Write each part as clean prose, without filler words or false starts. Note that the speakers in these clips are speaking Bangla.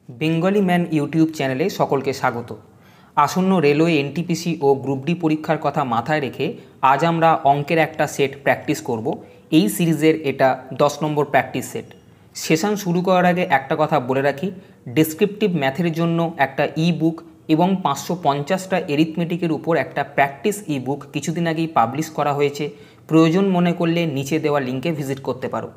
বেঙ্গলি ম্যান ইউটিউব চ্যানেলে সকলকে স্বাগত। আসন্ন রেলওয়ে এনটিপিসি ও গ্রুপ ডি পরীক্ষার কথা মাথায় রেখে আজ আমরা অঙ্কের একটা সেট প্র্যাকটিস করব। এই সিরিজের এটা 10 নম্বর প্র্যাকটিস সেট। সেশন শুরু করার আগে একটা কথা বলে রাখি, ডেসক্রিপটিভ ম্যাথের জন্য একটা ই বুক এবং 550টা এরিথমেটিকের উপর একটা প্র্যাকটিস ই বুক কিছুদিন আগেই পাবলিশ করা হয়েছে। প্রয়োজন মনে করলে নিচে দেওয়া লিঙ্কে ভিজিট করতে পারো।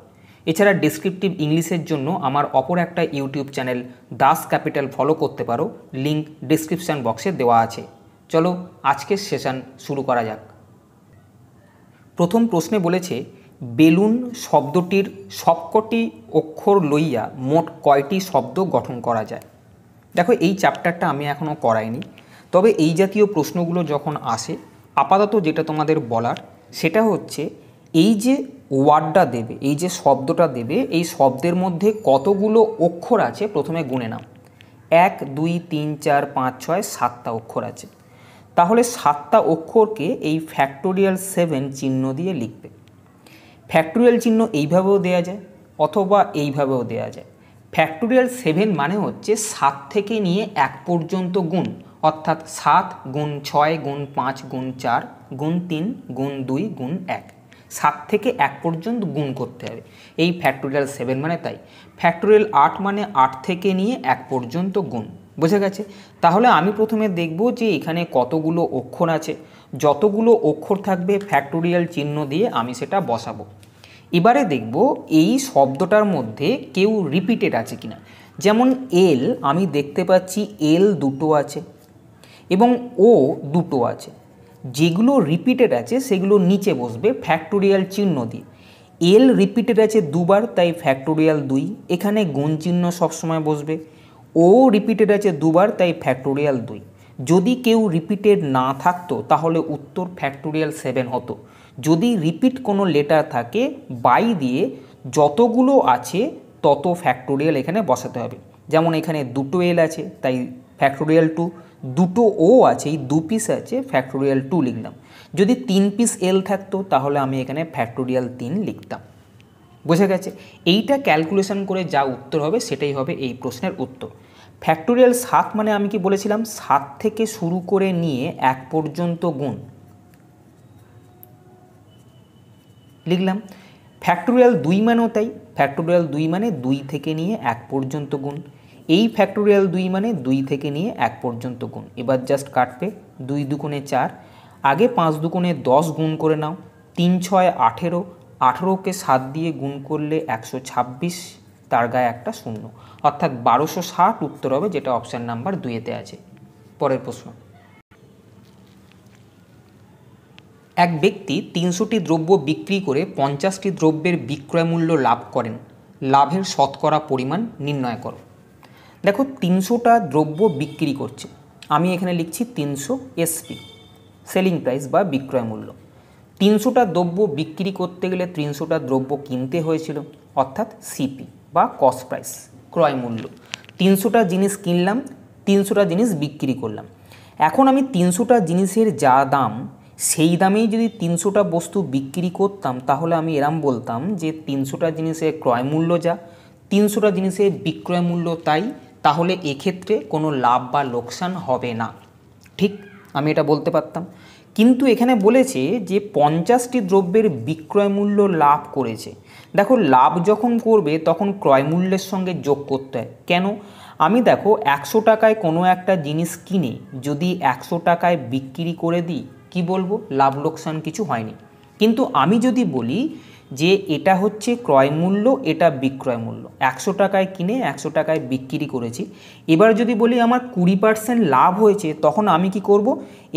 এছাড়া ডেসক্রিপটিভ ইংলিশের জন্য আমার অপর একটা YouTube channel Das capital follow করতে পারো, লিঙ্ক ডিসক্রিপশান বক্সে দেওয়া আছে। চলো আজকের সেশন শুরু করা যাক। প্রথম প্রশ্নে বলেছে, বেলুন শব্দটির সবকটি অক্ষর লইয়া মোট কয়টি শব্দ গঠন করা যায়। দেখো, এই চ্যাপ্টারটা আমি এখনও করাইনি, তবে এই জাতীয় প্রশ্নগুলো যখন আসে আপাতত যেটা তোমাদের বলার সেটা হচ্ছে, এই যে ওয়ার্ডটা দেবে, এই যে শব্দটা দেবে, এই শব্দের মধ্যে কতগুলো অক্ষর আছে প্রথমে গুনে নাও। 1 2 3 4 5 6 7টা অক্ষর আছে। তাহলে 7টা অক্ষরকে এই ফ্যাক্টোরিয়াল 7 চিহ্ন দিয়ে লিখবে। ফ্যাক্টোরিয়াল চিহ্ন এইভাবেও দেওয়া যায় অথবা এইভাবেও দেওয়া যায়। ফ্যাক্টোরিয়াল 7 মানে হচ্ছে 7 থেকে নিয়ে 1 পর্যন্ত গুণ, অর্থাৎ 7 গুণ 6 গুণ 5 গুণ 4 গুণ 3 গুণ 2 গুণ 1। 7 থেকে 1 পর্যন্ত গুণ করতে হবে, এই ফ্যাক্টোরিয়াল 7 মানে তাই। ফ্যাক্টোরিয়াল 8 মানে 8 থেকে নিয়ে 1 পর্যন্ত গুণ। বোঝা গেছে? তাহলে আমি প্রথমে দেখব যে এখানে কতগুলো অক্ষর আছে। যতগুলো অক্ষর থাকবে ফ্যাক্টোরিয়াল চিহ্ন দিয়ে আমি সেটা বসাবো। এবারে দেখব এই শব্দটার মধ্যে কেউ রিপিটেড আছে কিনা। যেমন এল, আমি দেখতে পাচ্ছি এল দুটো আছে এবং ও দুটো আছে। যেগুলো রিপিটেড আছে সেগুলো নিচে বসবে ফ্যাক্টোরিয়াল চিহ্ন দিয়ে। এল রিপিটেড আছে দুবার, তাই ফ্যাক্টোরিয়াল 2। এখানে গুণ চিহ্ন সবসময় বসবে। ও রিপিটেড আছে দুবার, তাই ফ্যাক্টোরিয়াল 2। যদি কেউ রিপিটেড না থাকতো তাহলে উত্তর ফ্যাক্টোরিয়াল 7 হতো। যদি রিপিট কোনো লেটার থাকে, বাই দিয়ে যতগুলো আছে তত ফ্যাক্টোরিয়াল এখানে বসাতে হবে। যেমন এখানে দুটো এল আছে, তাই ফ্যাক্টোরিয়াল 2। দুটো ও আছে, এই 2 পিস আছে, ফ্যাক্টোরিয়াল 2 লিখলাম। যদি 3 পিস এল থাকতো তাহলে আমি এখানে ফ্যাক্টোরিয়াল 3 লিখতাম। বোঝা গেছে? এইটা ক্যালকুলেশন করে যা উত্তর হবে সেটাই হবে এই প্রশ্নের উত্তর। ফ্যাক্টোরিয়াল 7 মানে আমি কি বলেছিলাম, 7 থেকে শুরু করে নিয়ে 1 পর্যন্ত গুণ লিখলাম। ফ্যাক্টোরিয়াল 2 মানেও তাই। ফ্যাক্টোরিয়াল 2 মানে 2 থেকে নিয়ে 1 পর্যন্ত গুণ। এই ফ্যাক্টোরিয়াল 2 মানে 2 থেকে নিয়ে 1 পর্যন্ত গুণ। এবার জাস্ট কাটবে। 2 দুগুণে 4, আগে 5 দুগুণে 10 গুণ করে নাও। 3 6 18, 18কে 7 দিয়ে গুণ করলে 126, তার গায়ে একটা শূন্য, অর্থাৎ 1260 উত্তর হবে, যেটা অপশান নাম্বার 2-তে আছে। পরের প্রশ্ন, এক ব্যক্তি 300টি দ্রব্য বিক্রি করে 50টি দ্রব্যের বিক্রয় মূল্য লাভ করেন। লাভের শতকরা পরিমাণ নির্ণয় করো। দেখো, 300টা দ্রব্য বিক্রি করছে, আমি এখানে লিখছি 300 এসপি, সেলিং প্রাইস বা বিক্রয় মূল্য। 300টা দ্রব্য বিক্রি করতে গেলে 300টা দ্রব্য কিনতে হয়েছিল, অর্থাৎ সিপি বা কস্ট প্রাইস, ক্রয় মূল্য। 300টা জিনিস কিনলাম, 300টা জিনিস বিক্রি করলাম। এখন আমি 300টা জিনিসের যা দাম, সেই দামেই যদি 300টা বস্তু বিক্রি করতাম তাহলে আমি এরম বলতাম যে 300টা জিনিসের ক্রয় মূল্য যা, 300টা জিনিসের বিক্রয় মূল্য তাই। তাহলে এক্ষেত্রে কোনো লাভ বা লোকসান হবে না, ঠিক আমি এটা বলতে পারতাম। কিন্তু এখানে বলেছে যে 50টি দ্রব্যের বিক্রয় মূল্য লাভ করেছে। দেখো, লাভ যখন করবে তখন ক্রয় মূল্যের সঙ্গে যোগ করতে হয়। কেন? আমি দেখো 100 টাকায় কোনো একটা জিনিস কিনে যদি 100 টাকায় বিক্রি করে দিই, কি বলবো? লাভ লোকসান কিছু হয়নি। কিন্তু আমি যদি বলি যে এটা হচ্ছে ক্রয় মূল্য, এটা বিক্রয় মূল্য, 100 টাকায় কিনে 100 টাকায় বিক্রি করেছি, এবার যদি বলি আমার 20% লাভ হয়েছে, তখন আমি কি করব?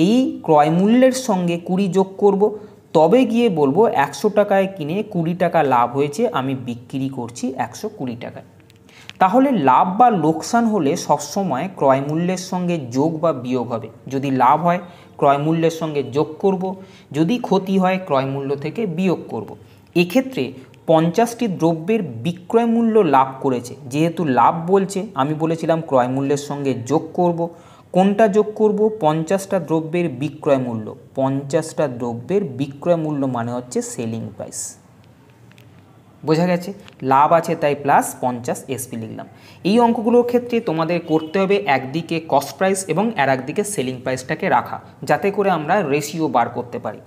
এই ক্রয় মূল্যের সঙ্গে 20 যোগ করব, তবে গিয়ে বলবো 100 টাকায় কিনে 20 টাকা লাভ হয়েছে, আমি বিক্রি করছি 120 টাকায়। তাহলে লাভ বা লোকসান হলে সবসময় ক্রয় মূল্যের সঙ্গে যোগ বা বিয়োগ হবে। যদি লাভ হয় ক্রয় মূল্যের সঙ্গে যোগ করব, যদি ক্ষতি হয় ক্রয় মূল্য থেকে বিয়োগ করব। এক্ষেত্রে 50টি দ্রব্যের বিক্রয় মূল্য লাভ করেছে, যেহেতু লাভ বলছে আমি বলেছিলাম ক্রয় মূল্যের সঙ্গে যোগ করব। কোনটা যোগ করব? 50টা দ্রব্যের বিক্রয় মূল্য। 50টা দ্রব্যের বিক্রয় মূল্য মানে হচ্ছে সেলিং প্রাইস। বোঝা গেছে? লাভ আছে তাই প্লাস 50 এসপি লিখলাম। এই অঙ্কগুলোর ক্ষেত্রে তোমাদের করতে হবে একদিকে কস্ট প্রাইস এবং আর একদিকে সেলিং প্রাইসটাকে রাখা, যাতে করে আমরা রেশিও বার করতে পারি।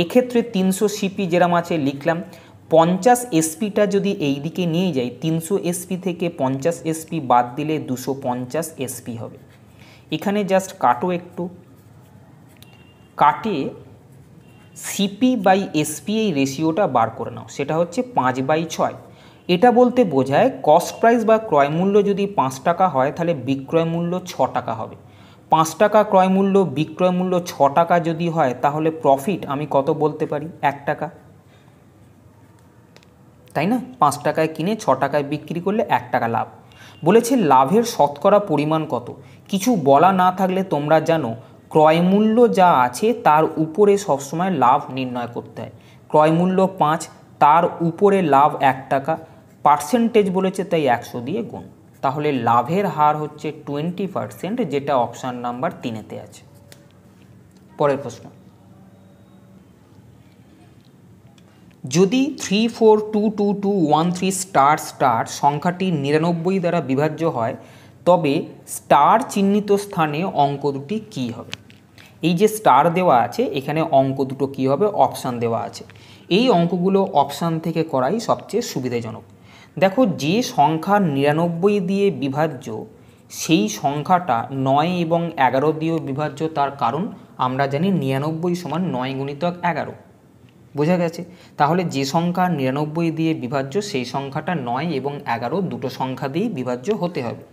এক্ষেত্রে 300 সিপি যেরকম আছে লিখলাম, 50 এসপিটা যদি এই দিকে নিয়ে যাই, 300 এসপি থেকে 50 এসপি বাদ দিলে 250 এসপি হবে। এখানে জাস্ট কাটো, একটু কাটে সিপি বাই এসপি এই রেশিওটা বার করে নাও, সেটা হচ্ছে 5/6। এটা বলতে বোঝায় কস্ট প্রাইস বা ক্রয় মূল্য যদি 5 টাকা হয় তাহলে বিক্রয় মূল্য 6 টাকা হবে। 5 টাকা ক্রয় মূল্য, বিক্রয় মূল্য 6 টাকা যদি হয় তাহলে প্রফিট আমি কত বলতে পারি? 1 টাকা, তাই না? 5 টাকায় কিনে 6 টাকায় বিক্রি করলে 1 টাকা লাভ। বলেছে লাভের শতকরা পরিমাণ কত? কিছু বলা না থাকলে তোমরা জানো ক্রয় মূল্য যা আছে তার উপরে সবসময় লাভ নির্ণয় করতে হয়। ক্রয় মূল্য 5, তার উপরে লাভ 1 টাকা, পার্সেন্টেজ বলেছে তাই 100 দিয়ে গুণ। তাহলে লাভের হার হচ্ছে 20%, যেটা অপশান নাম্বার 3-তে আছে। পরের প্রশ্ন, যদি 342213 স্টার স্টার সংখ্যাটি 99 দ্বারা বিভাজ্য হয় তবে স্টার চিহ্নিত স্থানে অঙ্ক দুটি কী হবে? এই যে স্টার দেওয়া আছে এখানে অঙ্ক দুটো কী হবে? অপশান দেওয়া আছে। এই অঙ্কগুলো অপশান থেকে করাই সবচেয়ে সুবিধাজনক। দেখো, যে সংখ্যা 99 দিয়ে বিভাজ্য সেই সংখ্যাটা 9 এবং 11 দিয়েও বিভাজ্য, তার কারণ আমরা জানি 99 সমান 9 গুণিতক 11। বোঝা গেছে? তাহলে যে সংখ্যা 99 দিয়ে বিভাজ্য সেই সংখ্যাটা 9 এবং 11 দুটো সংখ্যা দিয়েই বিভাজ্য হতে হবে।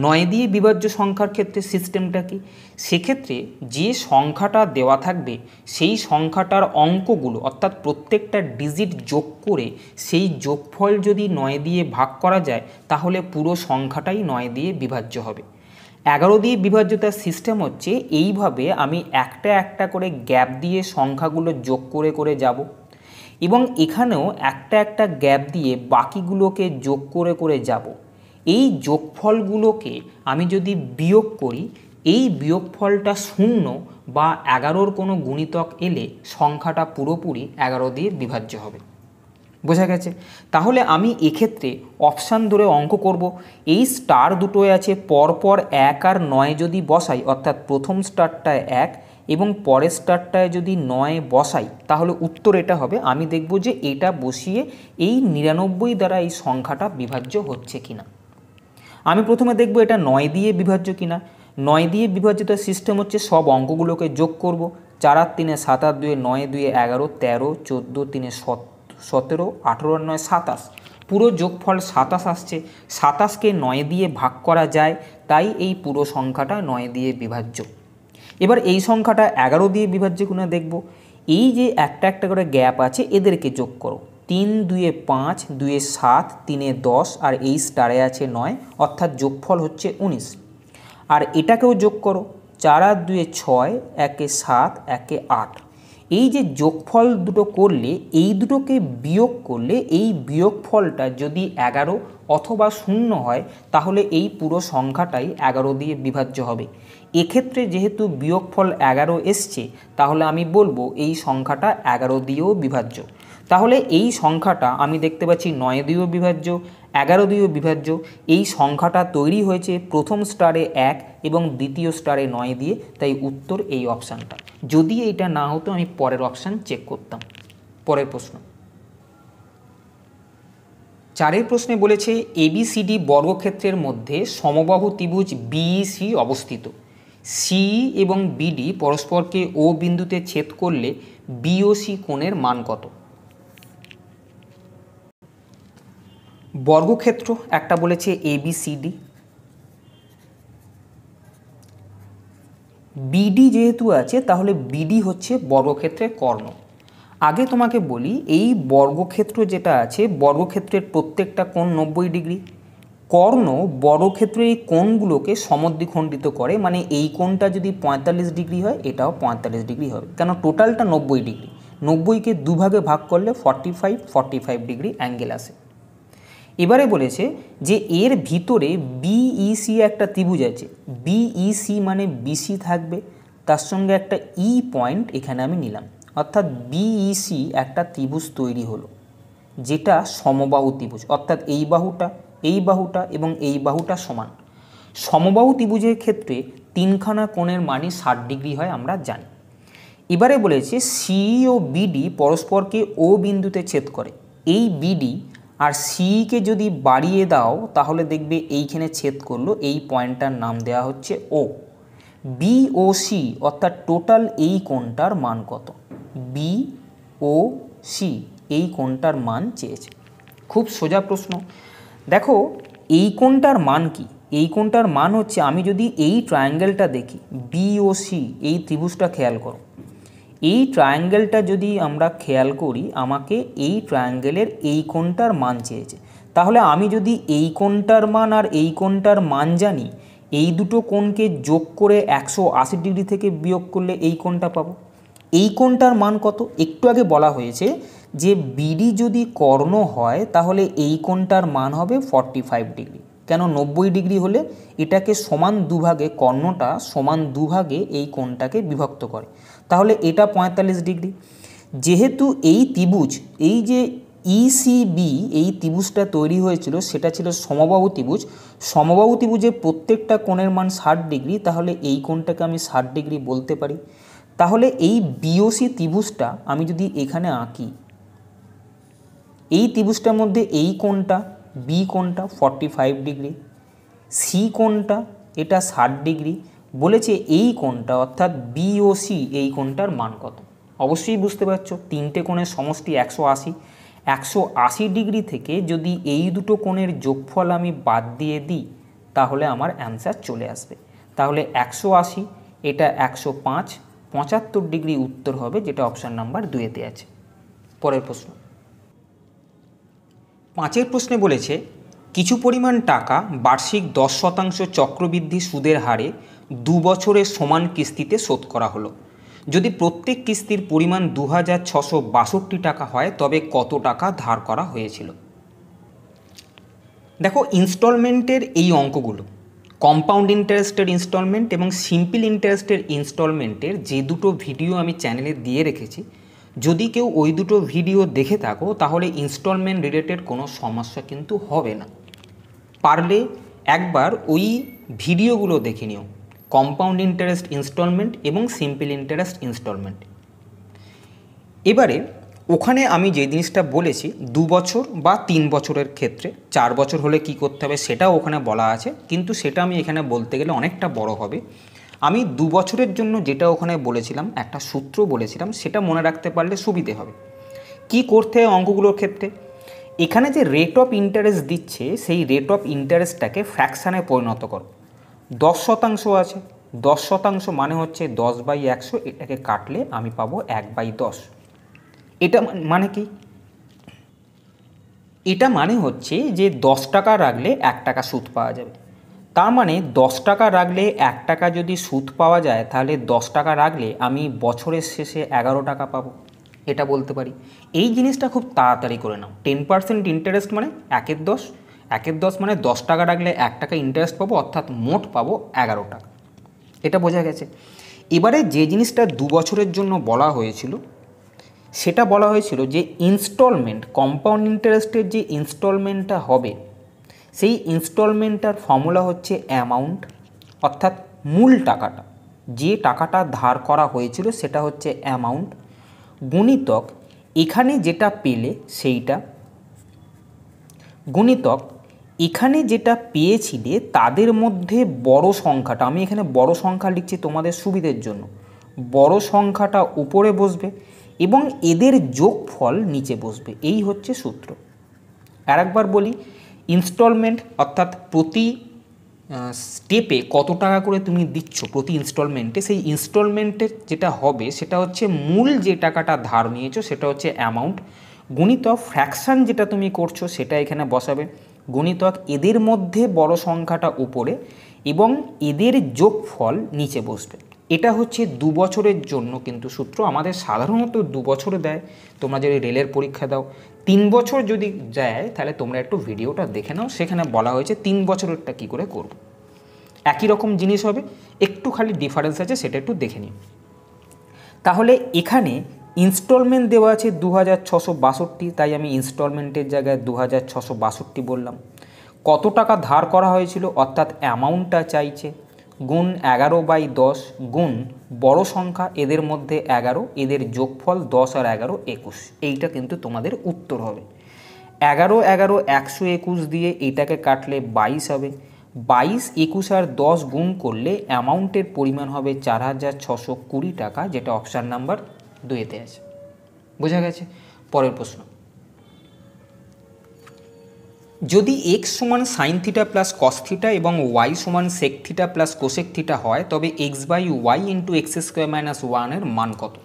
9 দিয়ে বিভাজ্য সংখ্যার ক্ষেত্রে সিস্টেমটা কি? সেক্ষেত্রে যে সংখ্যাটা দেওয়া থাকবে সেই সংখ্যাটার অঙ্কগুলো অর্থাৎ প্রত্যেকটা ডিজিট যোগ করে সেই যোগফল যদি 9 দিয়ে ভাগ করা যায় তাহলে পুরো সংখ্যাটাই 9 দিয়ে বিভাজ্য হবে। 11 দিয়ে বিভাজ্যতার সিস্টেম হচ্ছে এইভাবে, আমি একটা একটা করে গ্যাপ দিয়ে সংখ্যাগুলো যোগ করে করে যাব এবং এখানেও একটা একটা গ্যাপ দিয়ে বাকিগুলোকে যোগ করে করে যাব। এই যোগফলগুলোকে আমি যদি বিয়োগ করি, এই বিয়োগফলটা 0 বা 11-র কোনো গুণিতক এলে সংখ্যাটা পুরোপুরি 11 দিয়ে বিভাজ্য হবে। বোঝা গেছে? তাহলে আমি এক্ষেত্রে অপশান ধরে অঙ্ক করব। এই স্টার দুটোয় আছে পরপর 1 আর 9 যদি বসাই, অর্থাৎ প্রথম স্টারটায় 1 এবং পরের স্টারটায় যদি 9 বসাই তাহলে উত্তর এটা হবে। আমি দেখব যে এটা বসিয়ে এই 99 দ্বারা এই সংখ্যাটা বিভাজ্য হচ্ছে কিনা। আমি প্রথমে দেখব এটা 9 দিয়ে বিভাজ্য কিনা। 9 দিয়ে বিভাজ্যতার সিস্টেম হচ্ছে সব অঙ্কগুলোকে যোগ করব। 4 আর 3 7 আর 2 9 2 11 13 14 3 17 18 আর 9 27, পুরো যোগফল 27 আসছে। 27কে 9 দিয়ে ভাগ করা যায়, তাই এই পুরো সংখ্যাটা 9 দিয়ে বিভাজ্য। এবার এই সংখ্যাটা 11 দিয়ে বিভাজ্য কিনা দেখব। এই যে একটা একটা করে গ্যাপ আছে এদেরকে যোগ করো। 3 2 5, 2 7, 3 10 আর এই স্টারে আছে 9, অর্থাৎ যোগফল হচ্ছে 19। আর এটাকেও যোগ করো। 4 আর 2 6, 1 7, 1 8। এই যে যোগফল দুটো করলে এই দুটোকে বিয়োগ করলে এই বিয়োগফলটা যদি 11 অথবা 0 হয় তাহলে এই পুরো সংখ্যাটাই 11 দিয়ে বিভাজ্য হবে। এক্ষেত্রে যেহেতু বিয়োগফল 11 এসছে তাহলে আমি বলবো এই সংখ্যাটা 11 দিয়েও বিভাজ্য। তাহলে এই সংখ্যাটা আমি দেখতে পাচ্ছি 9 দিয়েও বিভাজ্য, 11 দিয়েও বিভাজ্য। এই সংখ্যাটা তৈরি হয়েছে প্রথম স্টারে 1 এবং দ্বিতীয় স্টারে 9 দিয়ে, তাই উত্তর এই অপশানটা। যদি এইটা না হতো আমি পরের অপশান চেক করতাম। পরের প্রশ্ন, 4 প্রশ্নে বলেছে ABCD বর্গক্ষেত্রের মধ্যে সমবাহু ত্রিভুজ BEC অবস্থিত। CE এবং BD পরস্পরকে O বিন্দুতে ছেদ করলে BOC কোণের মান কত? বর্গক্ষেত্র একটা বলেছে ABCD, BD যেহেতু আছে তাহলে BD হচ্ছে বর্গক্ষেত্রের কর্ণ। আগে তোমাকে বলি এই বর্গক্ষেত্র যেটা আছে বর্গক্ষেত্রের প্রত্যেকটা কোণ 90 ডিগ্রি। কর্ণ বর্গক্ষেত্রের এই কোণগুলোকে সমদ্বিখণ্ডিত করে, মানে এই কোণটা যদি 45 ডিগ্রি হয় এটাও 45 ডিগ্রি হবে, কেন টোটালটা 90 ডিগ্রি। 90কে দুভাগে ভাগ করলে 45 ডিগ্রি অ্যাঙ্গেল আসে। এবারে বলেছে যে এর ভিতরে BEC একটা ত্রিভুজ আছে। BEC মানে BC থাকবে, তার সঙ্গে একটা E পয়েন্ট এখানে আমি নিলাম, অর্থাৎ BEC একটা ত্রিভুজ তৈরি হলো। যেটা সমবাহু ত্রিভুজ, অর্থাৎ এই বাহুটা এবং এই বাহুটা সমান। সমবাহু ত্রিভুজের ক্ষেত্রে তিনখানা কোণের মানই 60 ডিগ্রি হয় আমরা জানি। এবারে বলেছে সিই ও বিডি পরস্পরকে ও বিন্দুতে ছেদ করে। এই বিডি আর সিইকে যদি বাড়িয়ে দাও তাহলে দেখবে এইখানে ছেদ করলো, এই পয়েন্টটার নাম দেওয়া হচ্ছে ও। বি ও সি অর্থাৎ টোটাল এই কোণটার মান কত? বি ও সি এই কোণটার মান চেয়েছে। খুব সোজা প্রশ্ন। দেখো এই কোণটার মান কি? এই কোণটার মান হচ্ছে, আমি যদি এই ট্রায়াঙ্গেলটা দেখি বি ও সি, এই ত্রিভুজটা খেয়াল করো, এই ট্রায়াঙ্গেলটা যদি আমরা খেয়াল করি, আমাকে এই ট্রায়াঙ্গেলের এই কোণটার মান চেয়েছে। তাহলে আমি যদি এই কোণটার মান আর এই কোণটার মান জানি, এই দুটো কোণকে যোগ করে 180 ডিগ্রি থেকে বিয়োগ করলে এই কোণটা পাবো। এই কোণটার মান কত? একটু আগে বলা হয়েছে যে বিডি যদি কর্ণ হয় তাহলে এই কোণটার মান হবে 45 ডিগ্রি। কেন 90 ডিগ্রি হলে এটাকে সমান দুভাগে, কর্ণটা সমান দুভাগে এই কোণটাকে বিভক্ত করে, তাহলে এটা 45 ডিগ্রি। যেহেতু এই ত্রিভুজ, এই যে ইসিবি এই ত্রিভুজটা তৈরি হয়েছিল সেটা ছিল সমবাহু ত্রিভুজ। সমবাহু ত্রিভুজের প্রত্যেকটা কোণের মান 60 ডিগ্রি, তাহলে এই কোণটাকে আমি 60 ডিগ্রি বলতে পারি। তাহলে এই বিওসি ত্রিভুজটা আমি যদি এখানে আঁকি, এই ত্রিভুজটার মধ্যে এই কোণটা বি কোণটা 45 ডিগ্রি, সি কোণটা এটা 60 ডিগ্রি, বলেছে এই কোণটা অর্থাৎ বিওসি এই কোণটার মান কত? অবশ্যই বুঝতে পারছো তিনটে কোণের সমষ্টি 180। 180 ডিগ্রি থেকে যদি এই দুটো কোণের যোগফল আমি বাদ দিয়ে দিই তাহলে আমার অ্যান্সার চলে আসবে। তাহলে 180 এটা 105, 75 ডিগ্রি উত্তর হবে, যেটা অপশান নাম্বার 2-তে আছে। পরের প্রশ্ন 5-এর প্রশ্নে বলেছে কিছু পরিমাণ টাকা বার্ষিক 10% চক্রবৃদ্ধি সুদের হারে 2 বছরের সমান কিস্তিতে শোধ করা হলো। যদি প্রত্যেক কিস্তির পরিমাণ 2662 টাকা হয় তবে কত টাকা ধার করা হয়েছিল? দেখো ইনস্টলমেন্টের এই অঙ্কগুলো, কম্পাউন্ড ইন্টারেস্টের ইনস্টলমেন্ট এবং সিম্পল ইন্টারেস্টের ইনস্টলমেন্টের যে দুটো ভিডিও আমি চ্যানেলে দিয়ে রেখেছি, যদি কেউ ওই দুটো ভিডিও দেখে থাকো তাহলে ইনস্টলমেন্ট রিলেটেড কোনো সমস্যা কিন্তু হবে না। পারলে একবার ওই ভিডিওগুলো দেখে নিও, কম্পাউন্ড ইন্টারেস্ট ইনস্টলমেন্ট এবং সিম্পল ইন্টারেস্ট ইনস্টলমেন্ট। এবারে ওখানে আমি যে জিনিসটা বলেছি 2 বছর বা 3 বছরের ক্ষেত্রে, 4 বছর হলে কি করতে হবে সেটাও ওখানে বলা আছে, কিন্তু সেটা আমি এখানে বলতে গেলে অনেকটা বড় হবে। আমি 2 বছরের জন্য যেটা ওখানে বলেছিলাম, একটা সূত্র বলেছিলাম, সেটা মনে রাখতে পারলে সুবিধে হবে। কি করতে হয় অঙ্কগুলোর ক্ষেত্রে, এখানে যে রেট অফ ইন্টারেস্ট দিচ্ছে সেই রেট অফ ইন্টারেস্টটাকে ফ্র্যাকশানে পরিণত করো। 10% আছে, 10% মানে হচ্ছে 10/100, এটাকে কাটলে আমি পাবো 1/10। এটা মানে কি? এটা মানে হচ্ছে যে 10 টাকা রাখলে 1 টাকা সুদ পাওয়া যাবে। তার মানে 10 টাকা রাখলে 1 টাকা যদি সুদ পাওয়া যায় তাহলে 10 টাকা রাখলে আমি বছরের শেষে 11 টাকা পাবো, এটা বলতে পারি। এই জিনিসটা খুব তাড়াতাড়ি করে নাও। 10% ইন্টারেস্ট মানে 1/10, 1/10 মানে 10 টাকা রাখলে 1 টাকা ইন্টারেস্ট পাবো, অর্থাৎ মোট পাবো 11 টাকা। এটা বোঝা গেছে। এবারে যে জিনিসটা 2 বছরের জন্য বলা হয়েছিল সেটা বলা হয়েছিল যে ইনস্টলমেন্ট, কম্পাউন্ড ইন্টারেস্টের যে ইনস্টলমেন্টটা হবে সেই ইনস্টলমেন্টটার ফর্মুলা হচ্ছে অ্যামাউন্ট, অর্থাৎ মূল টাকাটা, যে টাকাটা ধার করা হয়েছিল সেটা হচ্ছে অ্যামাউন্ট, গুণিতক এখানে যেটা পেলে সেইটা, গুণিতক এখানে যেটা পেয়েছিলে তাদের মধ্যে বড় সংখ্যাটা, আমি এখানে বড় সংখ্যা লিখছি তোমাদের সুবিধের জন্য, বড় সংখ্যাটা উপরে বসবে এবং এদের যোগফল নিচে বসবে। এই হচ্ছে সূত্র। আরেকবার বলি, ইনস্টলমেন্ট অর্থাৎ প্রতি স্টেপে কত টাকা করে তুমি দিচ্ছ প্রতি ইনস্টলমেন্টে, সেই ইনস্টলমেন্টের যেটা হবে সেটা হচ্ছে মূল যে টাকাটা ধার নিয়েছো সেটা হচ্ছে অ্যামাউন্ট, গুণিতক ফ্র্যাকশান যেটা তুমি করছো সেটা এখানে বসাবে, গুণিতক এদের মধ্যে বড় সংখ্যাটা উপরে এবং এদের যোগফল নিচে বসবে। এটা হচ্ছে 2 বছরের জন্য কিন্তু সূত্র। আমাদের সাধারণত 2 বছরে দেয়, তোমরা যদি রেলের পরীক্ষা দাও। 3 বছর যদি যায় তাহলে তোমরা একটু ভিডিওটা দেখে নাও, সেখানে বলা হয়েছে 3 বছরেরটা কী করে করব। একই রকম জিনিস হবে, একটু খালি ডিফারেন্স আছে, সেটা একটু দেখে নিও। তাহলে এখানে ইনস্টলমেন্ট দেওয়া আছে 2662, তাই আমি ইনস্টলমেন্টের জায়গায় 2662 বললাম। কত টাকা ধার করা হয়েছিল অর্থাৎ অ্যামাউন্টটা চাইছে, গুণ 11/10 গুণ বড় সংখ্যা এদের মধ্যে 11, এদের যোগফল 10 আর 11 21। এইটা কিন্তু তোমাদের উত্তর হবে। 11 11 121 দিয়ে এইটাকে কাটলে 22 হবে। 22 21 আর 10 গুণ করলে অ্যামাউন্টের পরিমাণ হবে 4620 টাকা, যেটা অপশান নাম্বার 2-তে আছে। বোঝা গেছে? পরের প্রশ্ন, যদি x সমান sine theta plus cos theta এবং y সমান sec theta plus cosec theta হয়, তবে x/y into x square minus 1 এর মান কত?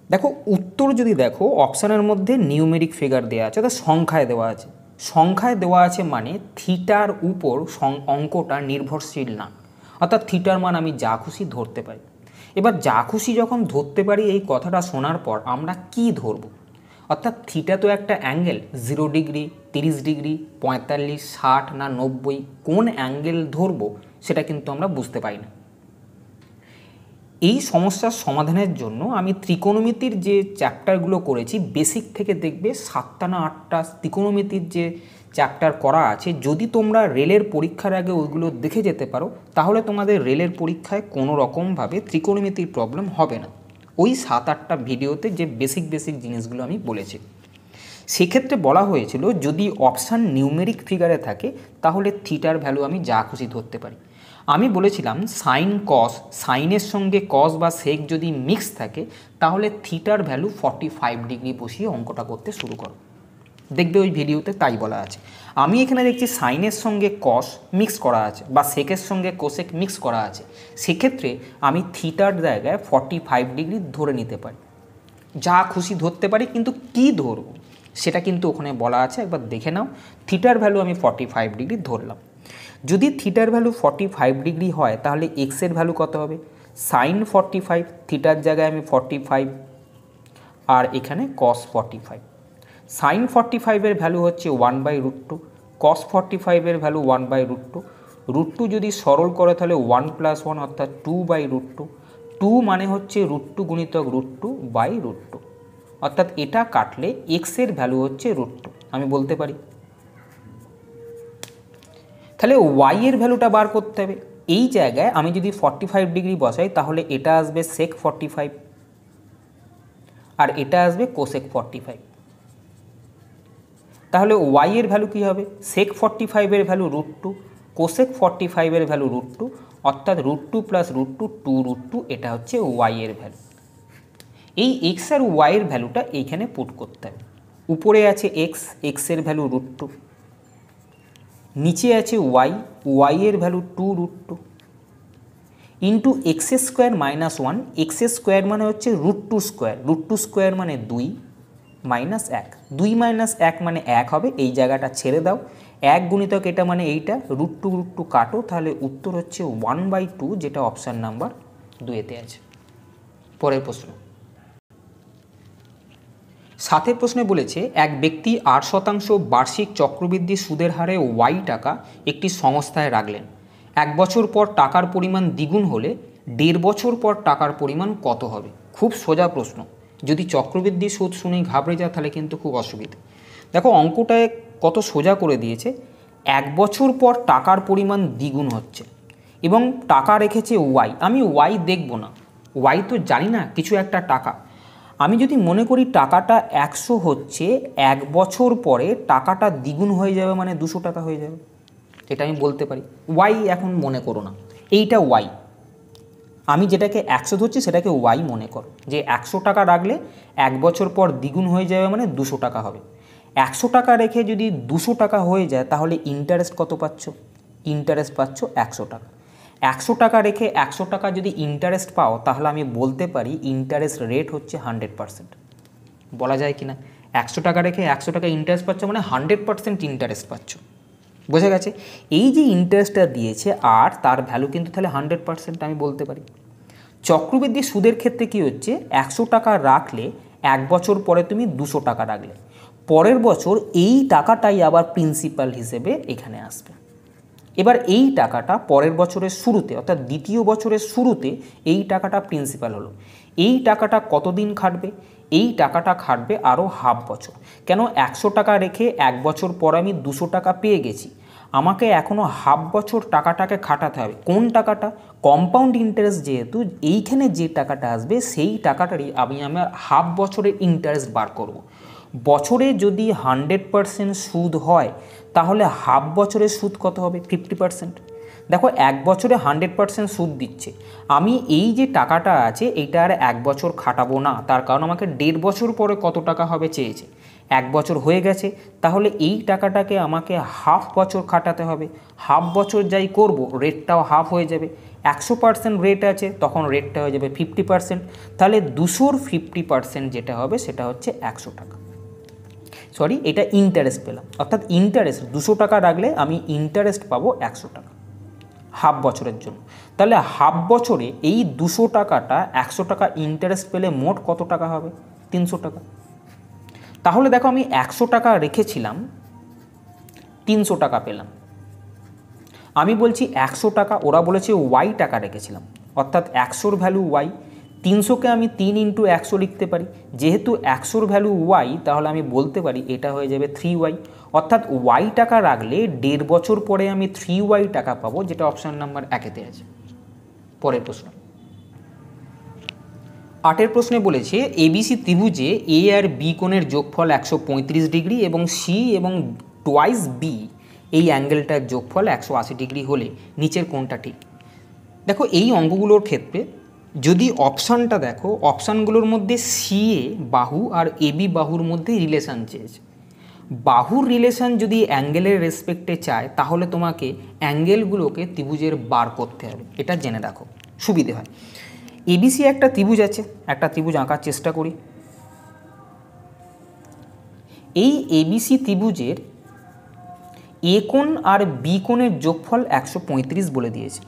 দেখো উত্তর যদি দেখো অপশানের মধ্যে নিউমেরিক ফিগার দেওয়া আছে, অর্থাৎ সংখ্যায় দেওয়া আছে। সংখ্যায় দেওয়া আছে মানে থিটার উপর অঙ্কটা নির্ভরশীল না, অর্থাৎ থিটার মান আমি যা খুশি ধরতে পারি। এবার যা খুশি যখন ধরতে পারি, এই কথাটা শোনার পর আমরা কি ধরব? অর্থাৎ থিটা তো একটা অ্যাঙ্গেল, 0 ডিগ্রি, 30 ডিগ্রি, 45, 60 না 90, কোন অ্যাঙ্গেল ধরবো সেটা কিন্তু আমরা বুঝতে পারি না। এই সমস্যার সমাধানের জন্য আমি ত্রিকোণমিতির যে চ্যাপ্টারগুলো করেছি, বেসিক থেকে দেখবে 7টা না 8টা ত্রিকোণমিতির যে চ্যাপ্টার করা আছে, যদি তোমরা রেলের পরীক্ষার আগে ওইগুলো দেখে যেতে পারো, তাহলে তোমাদের রেলের পরীক্ষায় কোনো রকমভাবে ত্রিকোণমিতির প্রবলেম হবে না। ওই 7-8টা ভিডিওতে যে বেসিক জিনিসগুলো আমি বলেছি, সেক্ষেত্রে বলা হয়েছিল যদি অপশান নিউমেরিক ফিগারে থাকে তাহলে থিটার ভ্যালু আমি যা খুশি ধরতে পারি। আমি বলেছিলাম সাইন কস, সাইনের সঙ্গে কস বা সেক যদি মিক্স থাকে তাহলে থিটার ভ্যালু 45 ডিগ্রি বসিয়ে অঙ্কটা করতে শুরু করো। দেখবে ওই ভিডিওতে তাই বলা আছে। আমি এখানে দেখছি সাইনের সঙ্গে কস মিক্স করা আছে বা সেকের সঙ্গে কোসেক মিক্স করা আছে, সেক্ষেত্রে আমি থিটার জায়গায় 45 ডিগ্রি ধরে নিতে পারি। যা খুশি ধরতে পারি, কিন্তু কি ধরব সেটা কিন্তু ওখানে বলা আছে, একবার দেখে নাও। থিটার ভ্যালু আমি 45 ডিগ্রি ধরলাম। যদি থিটার ভ্যালু 45 ডিগ্রি হয় তাহলে এক্সের ভ্যালু কত হবে? সাইন 45, থিটার জায়গায় আমি 45 আর এখানে কস 45। সাইন 45-এর ভ্যালু হচ্ছে 1/√2, কস 45-এর ভ্যালু 1/√2। √2 যদি সরল করে তাহলে 1 + 1 অর্থাৎ 2/√2। 2 মানে হচ্ছে √2 গুণিতক √2/√2, অর্থাৎ এটা কাটলে এক্সের ভ্যালু হচ্ছে √2। আমি বলতে পারি তাহলে ওয়াই এর ভ্যালুটা বার করতে হবে। এই জায়গায় আমি যদি 45 ডিগ্রি বসাই তাহলে এটা আসবে সেক 45 আর এটা আসবে কোসেক 45। তাহলে ওয়াই এর ভ্যালু কী হবে? সেক 45-এর ভ্যালু √2, কোসেক 45-এর ভ্যালু √2, অর্থাৎ √2 + √2 2√2, এটা হচ্ছে ওয়াই এর ভ্যালু। এই এক্স আর ওয়াই এর ভ্যালুটা এইখানে পুট করতে হবে। উপরে আছে এক্স, এক্সের ভ্যালু √2, নিচে আছে ওয়াই, ওয়াই এর value 2√2 into x square minus 1। X square মানে হচ্ছে √2 স্কোয়ার, √2 স্কোয়ার মানে 2 মাইনাস 1, 2 মাইনাস 1 মানে 1 হবে। এই জায়গাটা ছেড়ে দাও, 1 গুণিতক এটা মানে এইটা, √2 কাটো, তাহলে উত্তর হচ্ছে 1/2, যেটা অপশান নাম্বার 2-তে আছে। পরের প্রশ্ন, 7 প্রশ্নে বলেছে এক ব্যক্তি 8% বার্ষিক চক্রবৃদ্ধি সুদের হারে ওয়াই টাকা একটি সংস্থায় রাখলেন। 1 বছর পর টাকার পরিমাণ দ্বিগুণ হলে 1.5 বছর পর টাকার পরিমাণ কত হবে? খুব সোজা প্রশ্ন, যদি চক্রবৃদ্ধি সুদ শুনেই ঘাবড়ে যায় তাহলে কিন্তু খুব অসুবিধা। দেখো অঙ্কটায় কত সোজা করে দিয়েছে। 1 বছর পর টাকার পরিমাণ দ্বিগুণ হচ্ছে এবং টাকা রেখেছে ওয়াই। আমি ওয়াই দেখব না, ওয়াই তো জানি না, কিছু একটা টাকা। আমি যদি মনে করি টাকাটা 100 হচ্ছে, 1 বছর পরে টাকাটা দ্বিগুণ হয়ে যাবে মানে 200 টাকা হয়ে যাবে, এটা আমি বলতে পারি। ওয়াই এখন মনে করো না, এইটা ওয়াই। আমি যেটাকে 100 ধরছি সেটাকে ওয়াই মনে করো, যে 100 টাকা রাখলে 1 বছর পর দ্বিগুণ হয়ে যাবে মানে 200 টাকা হবে। 100 টাকা রেখে যদি 200 টাকা হয়ে যায় তাহলে ইন্টারেস্ট কত পাচ্ছ? ইন্টারেস্ট পাচ্ছ 100 টাকা। 100 টাকা রেখে 100 টাকা যদি ইন্টারেস্ট পাও তাহলে আমি বলতে পারি ইন্টারেস্ট রেট হচ্ছে 100%। বলা যায় কি না? 100 টাকা রেখে 100 টাকা ইন্টারেস্ট পাচ্ছ মানে 100% ইন্টারেস্ট পাচ্ছ। বোঝা গেছে? এই যে ইন্টারেস্টটা দিয়েছে আর তার ভ্যালু কিন্তু তাহলে 100% আমি বলতে পারি। চক্রবৃদ্ধি সুদের ক্ষেত্রে কি হচ্ছে, 100 টাকা রাখলে 1 বছর পরে তুমি 200 টাকা রাখলে, পরের বছর এই টাকাটাই আবার প্রিন্সিপাল হিসেবে এখানে আসবে। এবার এই টাকাটা পরের বছরের শুরুতে অর্থাৎ দ্বিতীয় বছরের শুরুতে এই টাকাটা প্রিন্সিপাল হলো। এই টাকাটা কতদিন খাটবে? এই টাকাটা খাটবে আরও হাফ বছর। কেন? 100 টাকা রেখে 1 বছর পর আমি 200 টাকা পেয়ে গেছি, আমাকে এখনও হাফ বছর টাকাটাকে খাটাতে হবে। কোন টাকাটা? Compound interest. যেহেতু এইখানে যে টাকাটা আসবে সেই টাকাটারই আমি আমার হাফ বছরের ইন্টারেস্ট বার করব। বছরে যদি 100% সুদ হয় তাহলে হাফ বছরের সুদ কত হবে? 50%। দেখো 1 বছরে 100% সুদ দিচ্ছে, আমি এই যে টাকাটা আছে এইটা আর 1 বছর খাটাবো না, তার কারণ আমাকে 1.5 বছর পরে কত টাকা হবে চেয়েছে। 1 বছর হয়ে গেছে, তাহলে এই টাকাটাকে আমাকে হাফ বছর খাটাতে হবে। হাফ বছর যাই করব রেটটাও হাফ হয়ে যাবে। 100% রেট আছে, তখন রেটটা হয়ে যাবে 50%। তাহলে 200-র 50% যেটা হবে সেটা হচ্ছে 100 টাকা। সরি, এটা ইন্টারেস্ট পেলাম, অর্থাৎ ইন্টারেস্ট 200 টাকা রাখলে আমি ইন্টারেস্ট পাবো 100 টাকা হাফ বছরের জন্য। তাহলে হাফ বছরে এই 200 টাকাটা 100 টাকা ইন্টারেস্ট পেলে মোট কত টাকা হবে? 300 টাকা। তাহলে দেখো আমি 100 টাকা রেখেছিলাম, 300 টাকা পেলাম। আমি বলছি 100 টাকা, ওরা বলেছে ওয়াই টাকা রেখেছিলাম, অর্থাৎ 100-র ভ্যালু ওয়াই। 300-কে আমি 3 × 100 লিখতে পারি। যেহেতু 100-র ভ্যালু ওয়াই, তাহলে আমি বলতে পারি এটা হয়ে যাবে 3y। অর্থাৎ ওয়াই টাকা রাখলে 1.5 বছর পরে আমি 3y টাকা পাবো, যেটা অপশান নাম্বার 1-তে আছে। পরের প্রশ্ন 8-এর প্রশ্নে বলেছে এবিসি ত্রিভুজে এ আর বি কোণের যোগফল 135 ডিগ্রি এবং সি এবং টুয়াইস বি এই অ্যাঙ্গেলটার যোগফল 180 ডিগ্রি হলে নিচের কোণটা ঠিক। দেখো এই অঙ্কগুলোর ক্ষেত্রে যদি অপশানটা দেখো, অপশানগুলোর মধ্যে সিএ বাহু আর এবি বাহুর মধ্যে রিলেশান চেয়েছে। বাহুর রিলেশান যদি অ্যাঙ্গেলের রেসপেক্টে চায় তাহলে তোমাকে অ্যাঙ্গেলগুলোকে ত্রিভুজের বার করতে হবে, এটা জেনে রাখো, সুবিধে হয়। এবিসি একটা ত্রিভুজ আছে, একটা ত্রিভুজ আঁকার চেষ্টা করি। এই এবিসি ত্রিভুজের এ কোণ আর বি কোণের যোগফল 135 বলে দিয়েছে।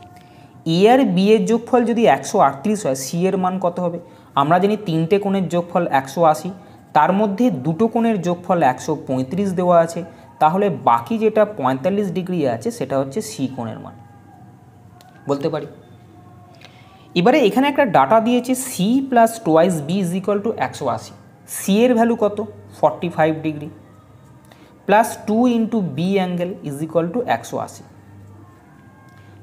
এ আর বি এর যোগফল যদি 138 হয়, সি এর মান কত হবে? আমরা জানি 3টে কোণের যোগফল 180, তার মধ্যে 2টো কোণের যোগফল 135 দেওয়া আছে, তাহলে বাকি যেটা 45 ডিগ্রি আছে সেটা হচ্ছে সি কোণের মান বলতে পারি। এবারে এখানে একটা ডাটা দিয়েছে C plus twice B is equal to 180। C এর ভ্যালু কত? 45 degree plus 2 × B angle is equal to 180।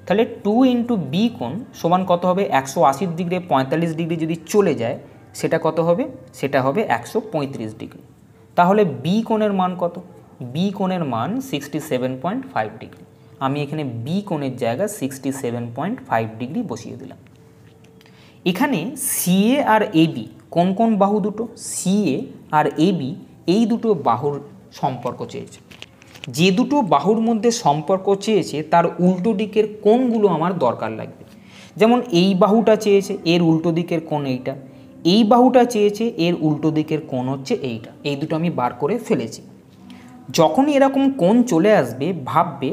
তাহলে 2 × বি কোণ সমান কত হবে? 180 ডিগ্রি 45 ডিগ্রি যদি চলে যায় সেটা কত হবে? সেটা হবে 135 ডিগ্রি। তাহলে বি কোণের মান কত? বি কোণের মান 67.5 ডিগ্রি। আমি এখানে বি কোণের জায়গায় 67.5 ডিগ্রি বসিয়ে দিলাম। এখানে সিএ আর এবি কোন কোন বাহু দুটো? সিএ আর এবি এই দুটো বাহুর সম্পর্ক চেয়েছে। যে দুটো বাহুর মধ্যে সম্পর্ক চেয়েছে তার উল্টো দিকের কোণগুলো আমার দরকার লাগবে। যেমন এই বাহুটা চেয়েছে, এর উল্টো দিকের কোণ এইটা। এই বাহুটা চেয়েছে, এর উল্টো দিকের কোণ হচ্ছে এইটা। এই দুটো আমি বার করে ফেলেছি। যখনই এরকম কোণ চলে আসবে ভাববে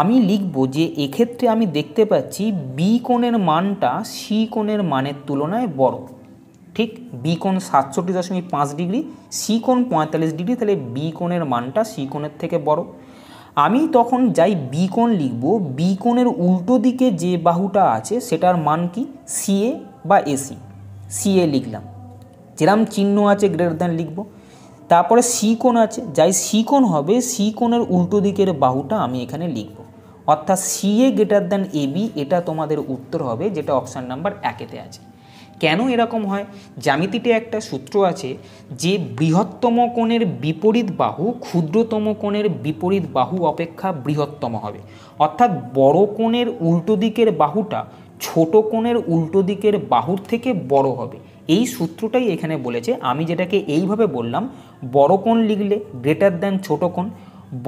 আমি লিখব যে এক্ষেত্রে আমি দেখতে পাচ্ছি বি কোণের মানটা সি কোণের মানের তুলনায় বড়। ঠিক, বি কোণ 67.5 ডিগ্রি, সি কোণ 45 ডিগ্রি, তাহলে বি কোণের মানটা সি কোণের থেকে বড়। আমি তখন যাই বি কোণ লিখব, বি কোণের উল্টো দিকে যে বাহুটা আছে সেটার মান কি? সিএ বা এসি। সিএ লিখলাম, যেরকম চিহ্ন আছে গ্রেটার দ্যান লিখব। তারপরে সি কোণ আছে, যাই সি কোণ হবে সি কোণের উল্টো দিকের বাহুটা আমি এখানে লিখব, অর্থাৎ সিএ গ্রেটার দ্যান এবি। এটা তোমাদের উত্তর হবে, যেটা অপশান নাম্বার 1-এতে আছে। কেন এরকম হয়? জ্যামিতিতে একটা সূত্র আছে যে বৃহত্তম কোণের বিপরীত বাহু ক্ষুদ্রতম কোণের বিপরীত বাহু অপেক্ষা বৃহত্তম হবে, অর্থাৎ বড় কোণের উল্টো দিকের বাহুটা ছোট কোণের উল্টো দিকের বাহুর থেকে বড় হবে। এই সূত্রটাই এখানে বলেছে। আমি যেটাকে এইভাবে বললাম, বড় কোণ লিখলে গ্রেটার দ্যান ছোট কোণ,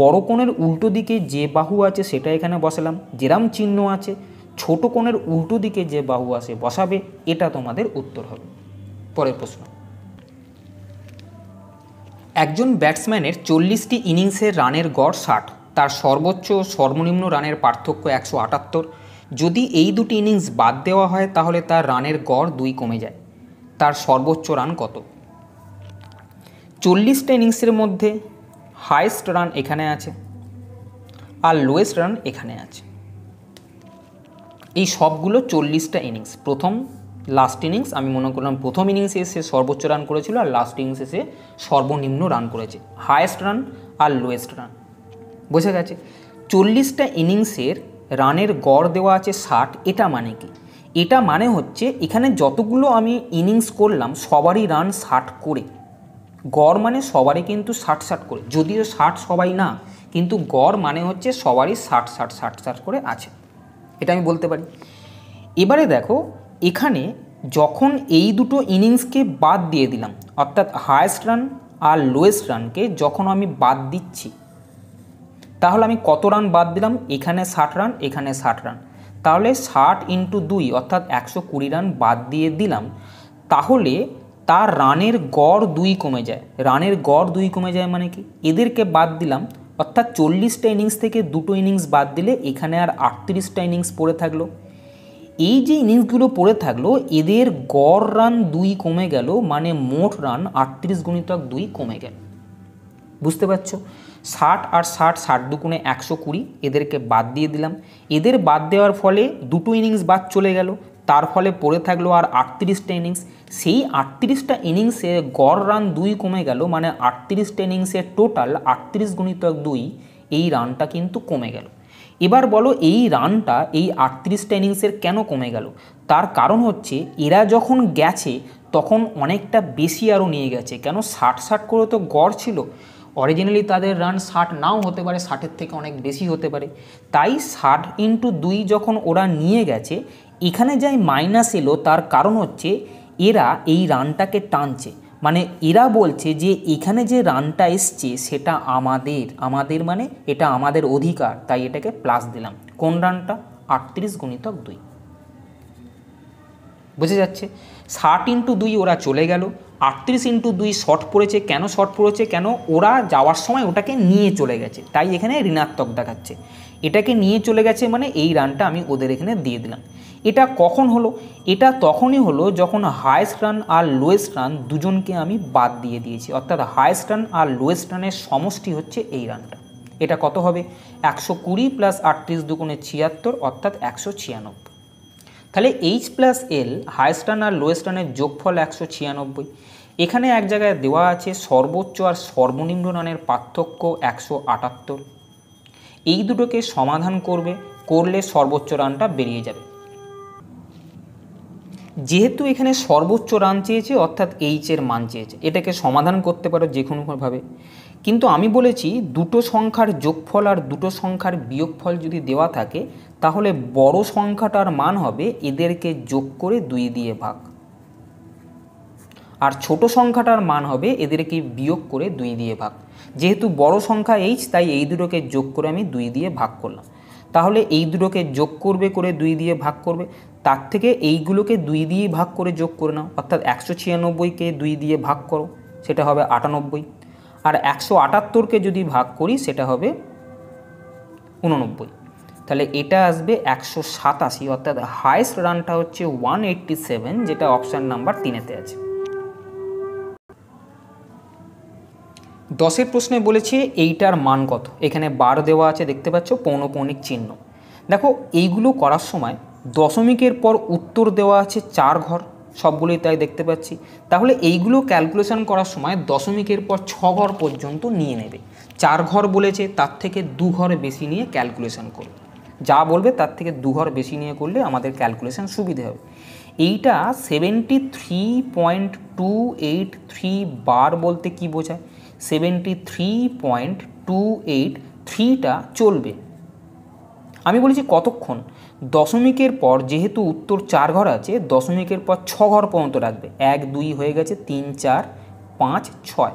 বড় কোণের উল্টো দিকে যে বাহু আছে সেটা এখানে বসালাম, যেরাম চিহ্ন আছে ছোট কোণের উল্টো দিকে যে বাহু আসে বসাবে, এটা তোমাদের উত্তর হবে। পরের প্রশ্ন, একজন ব্যাটসম্যানের 40টি ইনিংসের রানের গড় 60, তার সর্বোচ্চ ও সর্বনিম্ন রানের পার্থক্য 178। যদি এই দুটি ইনিংস বাদ দেওয়া হয় তাহলে তার রানের গড় 2 কমে যায়। তার সর্বোচ্চ রান কত? 40টা ইনিংসের মধ্যে হাইয়েস্ট রান এখানে আছে আর লোয়েস্ট রান এখানে আছে। এই সবগুলো 40টা ইনিংস। প্রথম লাস্ট ইনিংস আমি মনে করলাম প্রথম ইনিংসে সে সর্বোচ্চ রান করেছিল, আর লাস্ট ইনিংসে সে সর্বনিম্ন রান করেছে, হায়েস্ট রান আর লোয়েস্ট রান। বোঝা গেছে? 40টা ইনিংসের রানের গড় দেওয়া আছে 60। এটা মানে কি? এটা মানে হচ্ছে এখানে যতগুলো আমি ইনিংস করলাম সবারই রান 60 করে। গড় মানে সবারই কিন্তু 60 করে, যদিও 60 সবাই না, কিন্তু গড় মানে হচ্ছে সবারই 60 করে আছে, এটা আমি বলতে পারি। এবারে দেখো, এখানে যখন এই দুটো ইনিংসকে বাদ দিয়ে দিলাম, অর্থাৎ হায়েস্ট রান আর লোয়েস্ট রানকে যখন আমি বাদ দিচ্ছি, তাহলে আমি কত রান বাদ দিলাম? এখানে 60 রান, এখানে 60 রান, তাহলে 60 × 2 অর্থাৎ 120 রান বাদ দিয়ে দিলাম। তাহলে তার রানের গড় 2 কমে যায়। রানের গড় 2 কমে যায় মানে কি? এদেরকে বাদ দিলাম, অর্থাৎ 40টা ইনিংস থেকে দুটো ইনিংস বাদ দিলে এখানে আর 38টা ইনিংস পড়ে থাকলো। এই যে ইনিংসগুলো পড়ে থাকলো এদের গড় রান 2 কমে গেল, মানে মোট রান 38 × 2 কমে গেল। বুঝতে পারছো? 60 আর 60, 60 দুগুণে 120, এদেরকে বাদ দিয়ে দিলাম। এদের বাদ দেওয়ার ফলে দুটো ইনিংস বাদ চলে গেল, তার ফলে পড়ে থাকলো আর 38টা ইনিংস। সেই 38টা ইনিংসে গড় রান 2 কমে গেল, মানে 38টা ইনিংসের টোটাল 38 × 2 এই রানটা কিন্তু কমে গেল। এবার বলো এই রানটা এই 38টা ইনিংসের কেন কমে গেল? তার কারণ হচ্ছে এরা যখন গেছে তখন অনেকটা বেশি আরও নিয়ে গেছে। কেন? 60 করে তো গড় ছিল, অরিজিনালি তাদের রান 60 নাও হতে পারে, 60-এর থেকে অনেক বেশি হতে পারে। তাই 60 × 2 যখন ওরা নিয়ে গেছে, এখানে যাই মাইনাস এলো, তার কারণ হচ্ছে এরা এই রানটাকে টানছে। মানে এরা বলছে যে এখানে যে রানটা এসছে সেটা আমাদের মানে এটা আমাদের অধিকার, তাই এটাকে প্লাস দিলাম। কোন রানটা? 38 × 2। বুঝে যাচ্ছে? 60 × 2 ওরা চলে গেল, 38 × 2 শর্ট পড়েছে। কেন শর্ট পড়েছে? কেন? ওরা যাওয়ার সময় ওটাকে নিয়ে চলে গেছে, তাই এখানে ঋণাত্মক দেখাচ্ছে। এটাকে নিয়ে চলে গেছে মানে এই রানটা আমি ওদের এখানে দিয়ে দিলাম। এটা কখন হলো? এটা তখনই হলো যখন হায়েস্ট রান আর লোয়েস্ট রান দুজনকে আমি বাদ দিয়ে দিয়েছি, অর্থাৎ হায়েস্ট রান আর লোয়েস্ট রানের সমষ্টি হচ্ছে এই রানটা। এটা কত হবে? 120 + 38 দুগুণে 76, অর্থাৎ 196। তাহলে H+L হায়েস্ট রান আর লোয়েস্ট রানের যোগফল 196। এখানে এক জায়গায় দেওয়া আছে সর্বোচ্চ আর সর্বনিম্ন রানের পার্থক্য 178। এই দুটোকে সমাধান করলে সর্বোচ্চ রানটা বেরিয়ে যাবে। যেহেতু এখানে সর্বোচ্চ রান চেয়েছে, অর্থাৎ এইচের মান চেয়েছে, এটাকে সমাধান করতে পারো যে কোনোভাবে। কিন্তু আমি বলেছি দুটো সংখ্যার যোগফল আর দুটো সংখ্যার বিয়োগফল যদি দেওয়া থাকে, তাহলে বড় সংখ্যাটার মান হবে এদেরকে যোগ করে 2 দিয়ে ভাগ, আর ছোট সংখ্যাটার মান হবে এদেরকে বিয়োগ করে 2 দিয়ে ভাগ। যেহেতু বড় সংখ্যা এইচ, তাই এই দুটোকে যোগ করে আমি 2 দিয়ে ভাগ করলাম। তাহলে এই দুটোকে যোগ করে 2 দিয়ে ভাগ করবে, তার থেকে এইগুলোকে 2 দিয়ে ভাগ করে যোগ করে নাও, অর্থাৎ 196কে 2 দিয়ে ভাগ করো, সেটা হবে 98। আর 178কে যদি ভাগ করি সেটা হবে 89। তাহলে এটা আসবে 187, অর্থাৎ হায়েস্ট রানটা হচ্ছে 187, যেটা অপশান নাম্বার 3-এতে আছে। 10এর প্রশ্নে বলেছে এইটার মান কত। এখানে বার দেওয়া আছে, দেখতে পাচ্ছ পৌনঃপুনিক চিহ্ন। দেখো এইগুলো করার সময় দশমিকের পর উত্তর দেওয়া আছে 4 ঘর, সবগুলোই তাই দেখতে পাচ্ছি। তাহলে এইগুলো ক্যালকুলেশন করার সময় দশমিকের পর 6 ঘর পর্যন্ত নিয়ে নেবে। 4 ঘর বলেছে, তার থেকে 2 ঘর বেশি নিয়ে ক্যালকুলেশন করবে। যা বলবে তার থেকে 2 ঘর বেশি নিয়ে করলে আমাদের ক্যালকুলেশন সুবিধে হবে। এইটা 73.283 বার বলতে কি বোঝায়? 73.283টা চলবে। আমি বলেছি কতক্ষণ? দশমিকের পর যেহেতু উত্তর 4 ঘর আছে, দশমিকের পর 6 ঘর পর্যন্ত রাখবে। 1 2 হয়ে গেছে, 3 4 5 6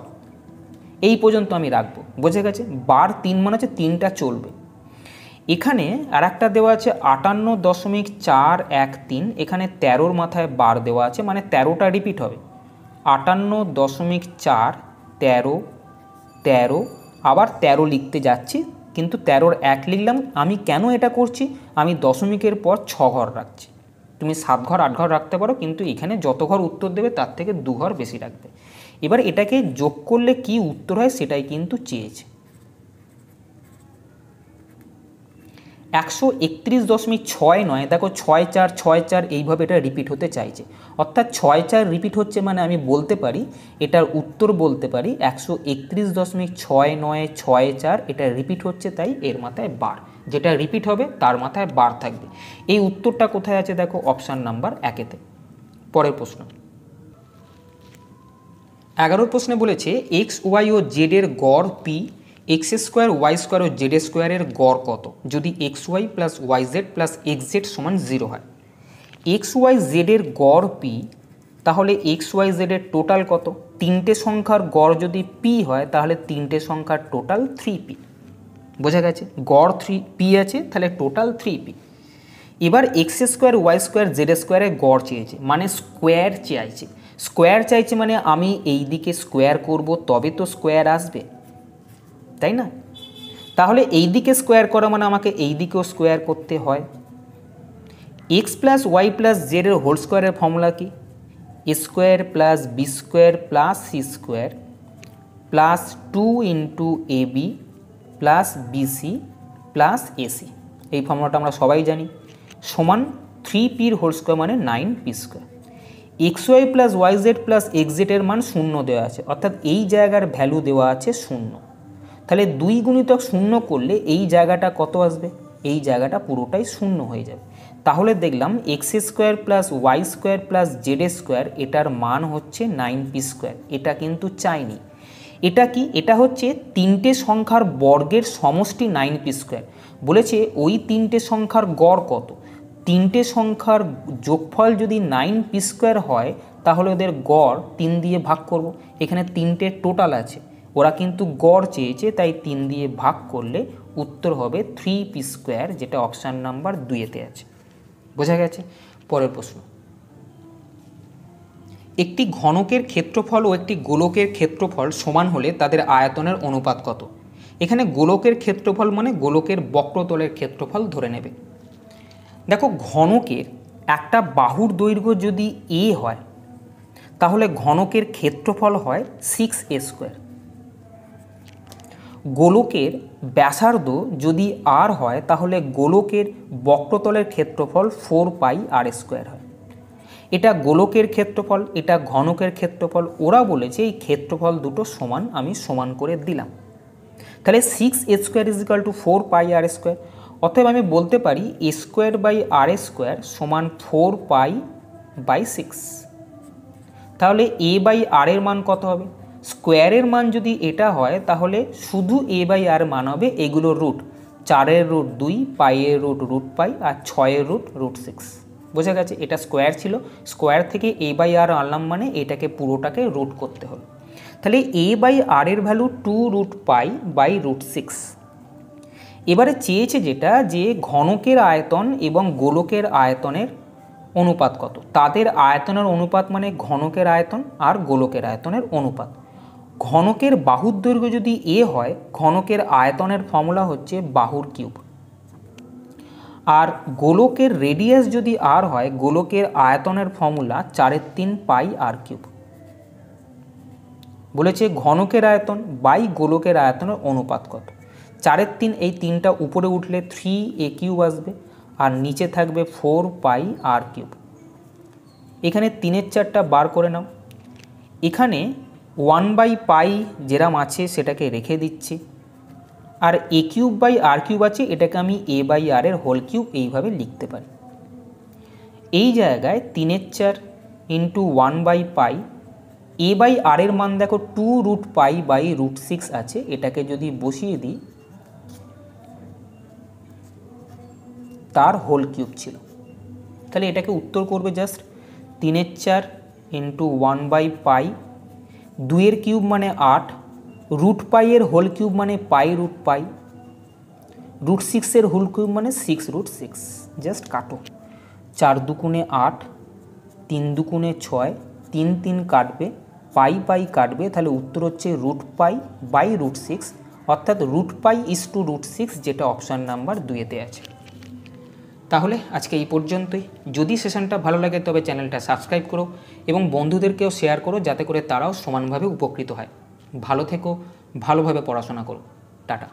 এই পর্যন্ত আমি রাখবো। বুঝে গেছে? বার 3 মানে হচ্ছে 3টা চলবে। এখানে আর একটা দেওয়া আছে 58.413, এখানে 13-র মাথায় বার দেওয়া আছে, মানে 13টা রিপিট হবে। 58.4 13 13, আবার 13 লিখতে যাচ্ছি, কিন্তু 13-র 1 লিখলাম। আমি কেন এটা করছি? আমি দশমিকের পর 6 ঘর রাখছি। তুমি 7 ঘর 8 ঘর রাখতে পারো, কিন্তু এখানে যত ঘর উত্তর দেবে তার থেকে 2 ঘর বেশি রাখবে। এবার এটাকে যোগ করলে কি উত্তর হয় সেটাই কিন্তু চেয়েছে। 131.6 নয়, দেখো 6 4 এইভাবে এটা রিপিট হতে চাইছে, অর্থাৎ 6 4 রিপিট হচ্ছে মানে আমি বলতে পারি এটার উত্তর বলতে পারি 131.6964 এটা রিপিট হচ্ছে, তাই এর মাথায় বার, যেটা রিপিট হবে তার মাথায় বার থাকবে। এই উত্তরটা কোথায় আছে দেখো অপশান নাম্বার 1-তে। পরের প্রশ্ন 11 প্রশ্নে বলেছে এক্স ওয়াই ও জেড এর গড় P, X square Y square ও জেড স্কোয়ারের গড় কত যদি X Y plus Y Z plus X Z সমান 0 হয়। এক্স ওয়াই জেডের গড় পি, তাহলে এক্স ওয়াই জেডের টোটাল কত? তিনটে সংখ্যার গড় যদি পি হয় তাহলে তিনটে সংখ্যার টোটাল 3p, বোঝা গেছে? গড় 3p আছে, তাহলে টোটাল 3p। এবার X square Y square Z স্কোয়ারের গড় চেয়েছে, মানে স্কোয়ার চাইছে। স্কোয়ার চাইছে মানে আমি এই দিকে স্কোয়ার করব তবে তো স্কোয়ার আসবে, তাই না? তাহলে এই দিকে স্কোয়ার করা মানে আমাকে এই দিকেও স্কোয়ার করতে হয়। এক্স প্লাস ওয়াই প্লাস জেডের হোল স্কোয়ারের ফর্মুলা কি? A square plus B square plus C square plus 2 into A B plus BC plus AC, এই ফর্মুলাটা আমরা সবাই জানি, সমান 3pর হোল স্কোয়ার মানে 9p square. X Y plus Y Z plus X জেডের মান 0 দেওয়া আছে, অর্থাৎ এই জায়গার ভ্যালু দেওয়া আছে 0। তাহলে 2 গুণিতক 0 করলে এই জায়গাটা কত আসবে? এই জায়গাটা পুরোটাই 0 হয়ে যাবে। তাহলে দেখলাম X square plus Y square plus Z square এটার মান হচ্ছে 9p স্কোয়ার। এটা কিন্তু চাইনি। এটা কি? এটা হচ্ছে তিনটে সংখ্যার বর্গের সমষ্টি 9p স্কোয়ার। বলেছে ওই তিনটে সংখ্যার গড় কত? তিনটে সংখ্যার যোগফল যদি 9p স্কোয়ার হয় তাহলে ওদের গড় 3 দিয়ে ভাগ করব। এখানে তিনটে টোটাল আছে, ওরা কিন্তু গড় চেয়েছে, তাই 3 দিয়ে ভাগ করলে উত্তর হবে 3p স্কোয়ার, যেটা অপশান নাম্বার 2-তে আছে। বোঝা গেছে? পরের প্রশ্ন, একটি ঘনকের ক্ষেত্রফল ও একটি গোলকের ক্ষেত্রফল সমান হলে তাদের আয়তনের অনুপাত কত? এখানে গোলকের ক্ষেত্রফল মানে গোলকের বক্রতলের ক্ষেত্রফল ধরে নেবে। দেখো, ঘনকের একটা বাহুর দৈর্ঘ্য যদি a হয় তাহলে ঘনকের ক্ষেত্রফল হয় 6a স্কোয়ার। গোলকের ব্যাসার্ধ যদি r হয় তাহলে গোলকের বক্রতলের ক্ষেত্রফল 4πr স্কোয়ার হয়। এটা গোলকের ক্ষেত্রফল, এটা ঘনকের ক্ষেত্রফল। ওরা বলেছে এই ক্ষেত্রফল দুটো সমান, আমি সমান করে দিলাম। তাহলে 6a square is equal to 4πr square. অতএব আমি বলতে পারি a square by r square সমান 4π/6। তাহলে a বাই r এর মান কত হবে? স্কোয়ারের মান যদি এটা হয় তাহলে শুধু a বাই r মান হবে এগুলো রুট, 4-এর রুট 2, পাইয়ের রুট √π আর 6-এর রুট √6। বোঝা গেছে? এটা স্কোয়ার ছিল, স্কোয়ার থেকে a বাই r আনলাম মানে এটাকে পুরোটাকে রুট করতে হবে। তাহলে a বাই r এর ভ্যালু 2√π/√6। এবারে চেয়েছে যেটা, যে ঘনকের আয়তন এবং গোলকের আয়তনের অনুপাত কত। তাদের আয়তনের অনুপাত মানে ঘনকের আয়তন আর গোলকের আয়তনের অনুপাত। ঘনকের বাহুর দৈর্ঘ্য যদি a হয়, ঘনকের আয়তনের ফর্মুলা হচ্ছে বাহুর কিউব। আর গোলকের রেডিয়াস যদি r হয়, গোলকের আয়তনের ফর্মুলা 4/3πr³। বলেছে ঘনকের আয়তন বাই গোলকের আয়তনের অনুপাত কত। 4/3, এই 3টা উপরে উঠলে 3a³ আসবে আর নিচে থাকবে 4πr³। এখানে 3-এর 4টা বার করে নাও। এখানে 1/π যেরাম আছে সেটাকে রেখে দিচ্ছি, আর a³/r³ আছে, এটাকে আমি a বাই r এর হোল কিউব এইভাবে লিখতে পারি। এই জায়গায় 3-এর 4 ইন্টু 1/π, a বাই r এর মান দেখো 2√π/√6 আছে, এটাকে যদি বসিয়ে দিই তার হোল কিউব ছিল। তাহলে এটাকে উত্তর করবে জাস্ট 3-এর 4 ইন্টু 1/π, 2-এর কিউব মানে 8, √π এর হোল কিউব মানে π√π, √6 এর হোল কিউব মানে 6√6। জাস্ট কাটো, 4 দুগুণে 8, 3 দুগুণে 6, 3 3 কাটবে, π কাটবে, তাহলে উত্তর হচ্ছে √π/√6, অর্থাৎ √π/√6, যেটা অপশান নাম্বার 2-তে আছে। তাহলে আজকে এই পর্যন্তই। যদি সেশনটা ভালো লাগে তবে চ্যানেলটা সাবস্ক্রাইব করো এবং বন্ধুদেরকেও শেয়ার করো, যাতে করে তারাও সমানভাবে উপকৃত হয়। ভালো থেকো, ভালোভাবে পড়াশোনা করো। টাটা।